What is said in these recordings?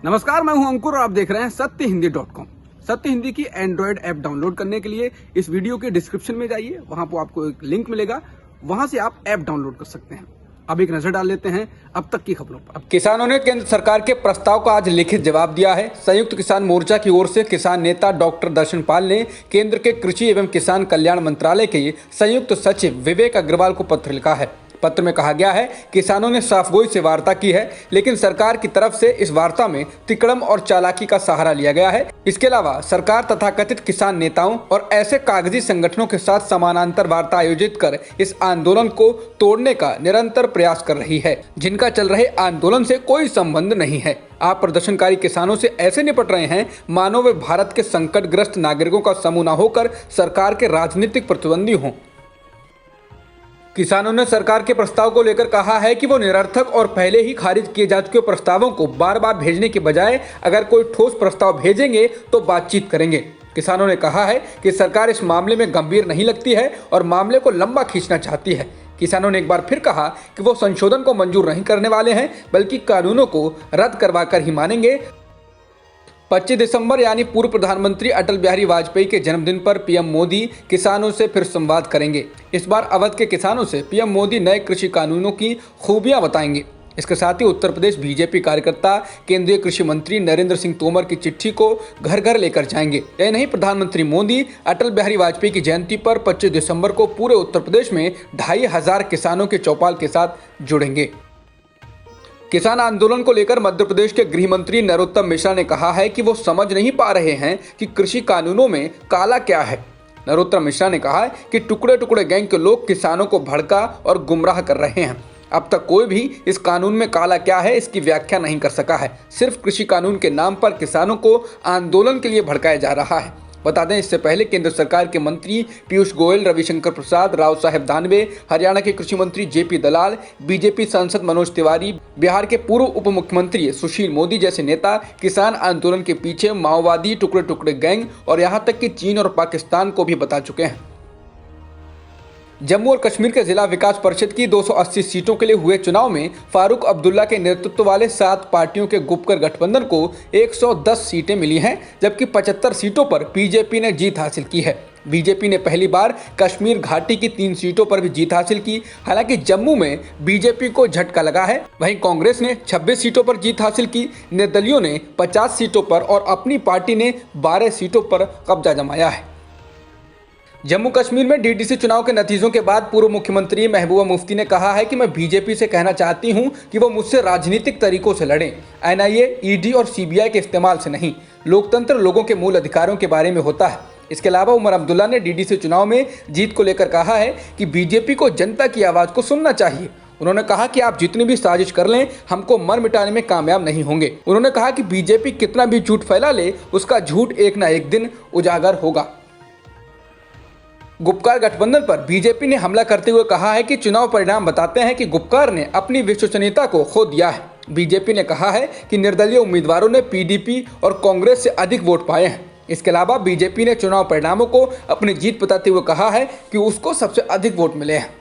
नमस्कार, मैं हूं अंकुर और आप देख रहे हैं सत्यहिंदी.com। सत्य हिंदी की एंड्रॉयड ऐप डाउनलोड करने के लिए इस वीडियो के डिस्क्रिप्शन में जाइए, वहां पर आपको एक लिंक मिलेगा, वहां से आप ऐप डाउनलोड कर सकते हैं। अब एक नजर डाल लेते हैं अब तक की खबरों पर। किसानों ने केंद्र सरकार के प्रस्ताव का आज लिखित जवाब दिया है। संयुक्त किसान मोर्चा की ओर से किसान नेता डॉक्टर दर्शन पाल ने केंद्र के कृषि एवं किसान कल्याण मंत्रालय के संयुक्त सचिव विवेक अग्रवाल को पत्र लिखा है। पत्र में कहा गया है, किसानों ने साफगोई से वार्ता की है, लेकिन सरकार की तरफ से इस वार्ता में तिकड़म और चालाकी का सहारा लिया गया है। इसके अलावा सरकार तथाकथित किसान नेताओं और ऐसे कागजी संगठनों के साथ समानांतर वार्ता आयोजित कर इस आंदोलन को तोड़ने का निरंतर प्रयास कर रही है, जिनका चल रहे आंदोलन से कोई संबंध नहीं है। आप प्रदर्शनकारी किसानों से ऐसे निपट रहे हैं मानो वे भारत के संकटग्रस्त नागरिकों का समूह न होकर सरकार के राजनीतिक प्रतिद्वंदी हों। किसानों ने सरकार के प्रस्ताव को लेकर कहा है कि वो निरर्थक और पहले ही खारिज किए जा चुके प्रस्तावों को बार बार भेजने के बजाय अगर कोई ठोस प्रस्ताव भेजेंगे तो बातचीत करेंगे। किसानों ने कहा है कि सरकार इस मामले में गंभीर नहीं लगती है और मामले को लंबा खींचना चाहती है। किसानों ने एक बार फिर कहा कि वो संशोधन को मंजूर नहीं करने वाले हैं, बल्कि कानूनों को रद्द करवाकर ही मानेंगे। 25 दिसंबर यानी पूर्व प्रधानमंत्री अटल बिहारी वाजपेयी के जन्मदिन पर पीएम मोदी किसानों से फिर संवाद करेंगे। इस बार अवध के किसानों से पीएम मोदी नए कृषि कानूनों की खूबियां बताएंगे। इसके साथ ही उत्तर प्रदेश बीजेपी कार्यकर्ता केंद्रीय कृषि मंत्री नरेंद्र सिंह तोमर की चिट्ठी को घर घर लेकर जाएंगे। यही नहीं, प्रधानमंत्री मोदी अटल बिहारी वाजपेयी की जयंती पर 25 दिसंबर को पूरे उत्तर प्रदेश में 2500 किसानों के चौपाल के साथ जुड़ेंगे। किसान आंदोलन को लेकर मध्य प्रदेश के गृह मंत्री नरोत्तम मिश्रा ने कहा है कि वो समझ नहीं पा रहे हैं कि कृषि कानूनों में काला क्या है। नरोत्तम मिश्रा ने कहा है कि टुकड़े टुकड़े गैंग के लोग किसानों को भड़का और गुमराह कर रहे हैं। अब तक कोई भी इस कानून में काला क्या है इसकी व्याख्या नहीं कर सका है। सिर्फ कृषि कानून के नाम पर किसानों को आंदोलन के लिए भड़काया जा रहा है। बता दें, इससे पहले केंद्र सरकार के मंत्री पीयूष गोयल, रविशंकर प्रसाद, राव साहेब दानवे, हरियाणा के कृषि मंत्री जेपी दलाल, बीजेपी सांसद मनोज तिवारी, बिहार के पूर्व उप मुख्यमंत्री सुशील मोदी जैसे नेता किसान आंदोलन के पीछे माओवादी, टुकड़े टुकड़े गैंग और यहां तक कि चीन और पाकिस्तान को भी बता चुके हैं। जम्मू और कश्मीर के जिला विकास परिषद की 280 सीटों के लिए हुए चुनाव में फारूक अब्दुल्ला के नेतृत्व वाले 7 पार्टियों के गुपकर गठबंधन को 110 सीटें मिली हैं, जबकि 75 सीटों पर बीजेपी ने जीत हासिल की है। बीजेपी ने पहली बार कश्मीर घाटी की 3 सीटों पर भी जीत हासिल की। हालांकि जम्मू में बीजेपी को झटका लगा है। वहीं कांग्रेस ने 26 सीटों पर जीत हासिल की, निर्दलियों ने 50 सीटों पर और अपनी पार्टी ने 12 सीटों पर कब्जा जमाया है। जम्मू कश्मीर में डीडीसी चुनाव के नतीजों के बाद पूर्व मुख्यमंत्री महबूबा मुफ्ती ने कहा है कि मैं बीजेपी से कहना चाहती हूं कि वो मुझसे राजनीतिक तरीकों से लड़ें, एनआईए, ईडी और सीबीआई के इस्तेमाल से नहीं। लोकतंत्र लोगों के मूल अधिकारों के बारे में होता है। इसके अलावा उमर अब्दुल्ला ने डीडीसी चुनाव में जीत को लेकर कहा है कि बीजेपी को जनता की आवाज़ को सुनना चाहिए। उन्होंने कहा कि आप जितनी भी साजिश कर लें, हमको मर मिटाने में कामयाब नहीं होंगे। उन्होंने कहा कि बीजेपी कितना भी झूठ फैला ले, उसका झूठ एक ना एक दिन उजागर होगा। गुपकार गठबंधन पर बीजेपी ने हमला करते हुए कहा है कि चुनाव परिणाम बताते हैं कि गुपकार ने अपनी विश्वसनीयता को खो दिया है। बीजेपी ने कहा है कि निर्दलीय उम्मीदवारों ने पीडीपी और कांग्रेस से अधिक वोट पाए हैं। इसके अलावा बीजेपी ने चुनाव परिणामों को अपनी जीत बताते हुए कहा है कि उसको सबसे अधिक वोट मिले हैं।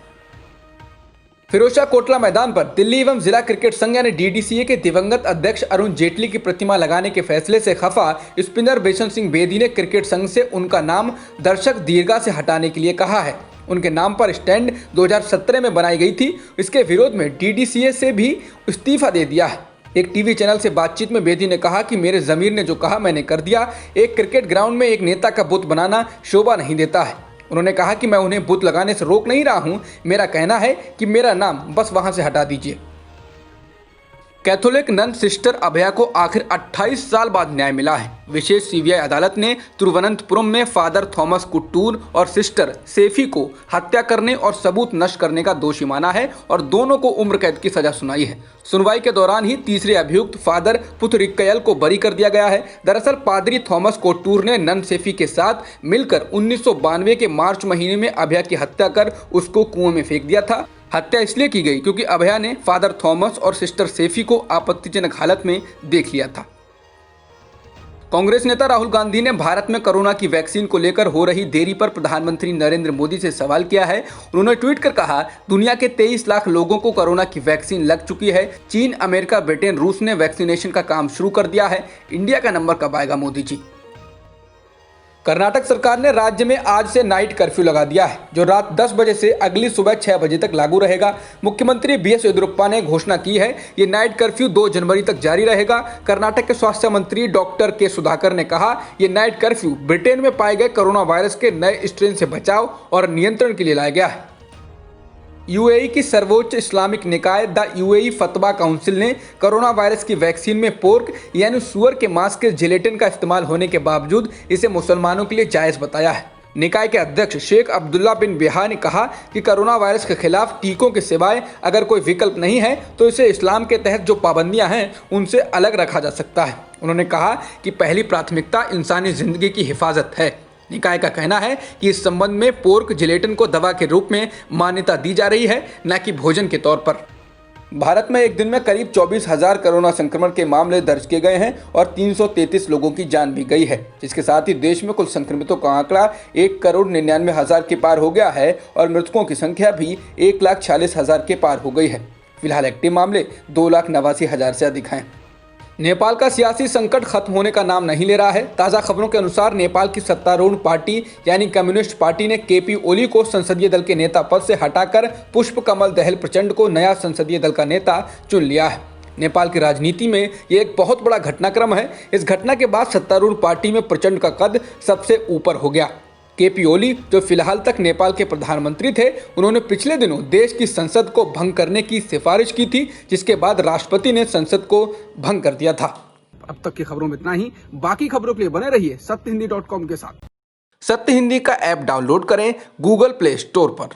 फिरोजशाह कोटला मैदान पर दिल्ली एवं जिला क्रिकेट संघ यानी डीडीसीए के दिवंगत अध्यक्ष अरुण जेटली की प्रतिमा लगाने के फैसले से खफा स्पिनर बेचन सिंह बेदी ने क्रिकेट संघ से उनका नाम दर्शक दीर्घा से हटाने के लिए कहा है। उनके नाम पर स्टैंड 2017 में बनाई गई थी। इसके विरोध में डीडीसीए से भी इस्तीफा दे दिया है। एक टीवी चैनल से बातचीत में बेदी ने कहा कि मेरे ज़मीर ने जो कहा मैंने कर दिया। एक क्रिकेट ग्राउंड में एक नेता का बुत बनाना शोभा नहीं देता है। उन्होंने कहा कि मैं उन्हें बुत लगाने से रोक नहीं रहा हूं, मेरा कहना है कि मेरा नाम बस वहां से हटा दीजिए। कैथोलिक नन सिस्टर अभया को आखिर 28 साल बाद न्याय मिला है। विशेष सीबीआई अदालत ने तिरुवनंतपुरम में फादर थॉमस कुट्टूर और सिस्टर सेफी को हत्या करने और सबूत नष्ट करने का दोषी माना है और दोनों को उम्र कैद की सजा सुनाई है। सुनवाई के दौरान ही तीसरे अभियुक्त फादर पुथरिक्कयल को बरी कर दिया गया है। दरअसल पादरी थॉमस कोट्टूर ने नन सेफी के साथ मिलकर 1992 के मार्च महीने में अभया की हत्या कर उसको कुएं में फेंक दिया था। हत्या इसलिए की गई क्योंकि अभया ने फादर थॉमस और सिस्टर सेफी को आपत्तिजनक हालत में देख लिया था। कांग्रेस नेता राहुल गांधी ने भारत में कोरोना की वैक्सीन को लेकर हो रही देरी पर प्रधानमंत्री नरेंद्र मोदी से सवाल किया है। उन्होंने ट्वीट कर कहा, दुनिया के 23 लाख लोगों को कोरोना की वैक्सीन लग चुकी है। चीन, अमेरिका, ब्रिटेन, रूस ने वैक्सीनेशन का काम शुरू कर दिया है। इंडिया का नंबर कब आएगा मोदी जी। कर्नाटक सरकार ने राज्य में आज से नाइट कर्फ्यू लगा दिया है, जो रात 10 बजे से अगली सुबह 6 बजे तक लागू रहेगा। मुख्यमंत्री बीएस येदियुरप्पा ने घोषणा की है, ये नाइट कर्फ्यू 2 जनवरी तक जारी रहेगा। कर्नाटक के स्वास्थ्य मंत्री डॉक्टर के सुधाकर ने कहा, ये नाइट कर्फ्यू ब्रिटेन में पाए गए कोरोना वायरस के नए स्ट्रेन से बचाव और नियंत्रण के लिए लाया गया है। यूएई की सर्वोच्च इस्लामिक निकाय द यूएई फतवा काउंसिल ने कोरोना वायरस की वैक्सीन में पोर्क यानी सुअर के मांस के जिलेटिन का इस्तेमाल होने के बावजूद इसे मुसलमानों के लिए जायज़ बताया है। निकाय के अध्यक्ष शेख अब्दुल्ला बिन बिहा ने कहा कि कोरोना वायरस के खिलाफ टीकों के सिवाय अगर कोई विकल्प नहीं है तो इसे इस्लाम के तहत जो पाबंदियां हैं उनसे अलग रखा जा सकता है। उन्होंने कहा कि पहली प्राथमिकता इंसानी जिंदगी की हिफाजत है। निकाय का कहना है कि इस संबंध में पोर्क जिलेटिन को दवा के रूप में मान्यता दी जा रही है, न कि भोजन के तौर पर। भारत में एक दिन में करीब 24,000 कोरोना संक्रमण के मामले दर्ज किए गए हैं और 333 लोगों की जान भी गई है, जिसके साथ ही देश में कुल संक्रमितों का आंकड़ा 1,99,00,000 के पार हो गया है और मृतकों की संख्या भी 1,46,000 के पार हो गई है। फिलहाल एक्टिव मामले 2,89,000 से अधिक हैं। नेपाल का सियासी संकट खत्म होने का नाम नहीं ले रहा है। ताज़ा खबरों के अनुसार नेपाल की सत्तारूढ़ पार्टी यानी कम्युनिस्ट पार्टी ने केपी ओली को संसदीय दल के नेता पद से हटाकर पुष्प कमल दहल प्रचंड को नया संसदीय दल का नेता चुन लिया है। नेपाल की राजनीति में ये एक बहुत बड़ा घटनाक्रम है। इस घटना के बाद सत्तारूढ़ पार्टी में प्रचंड का कद सबसे ऊपर हो गया। केपी ओली, जो फिलहाल तक नेपाल के प्रधानमंत्री थे, उन्होंने पिछले दिनों देश की संसद को भंग करने की सिफारिश की थी, जिसके बाद राष्ट्रपति ने संसद को भंग कर दिया था। अब तक की खबरों में इतना ही। बाकी खबरों के लिए बने रहिए सत्यहिंदी.com के साथ। सत्य हिंदी का ऐप डाउनलोड करें गूगल प्ले स्टोर पर।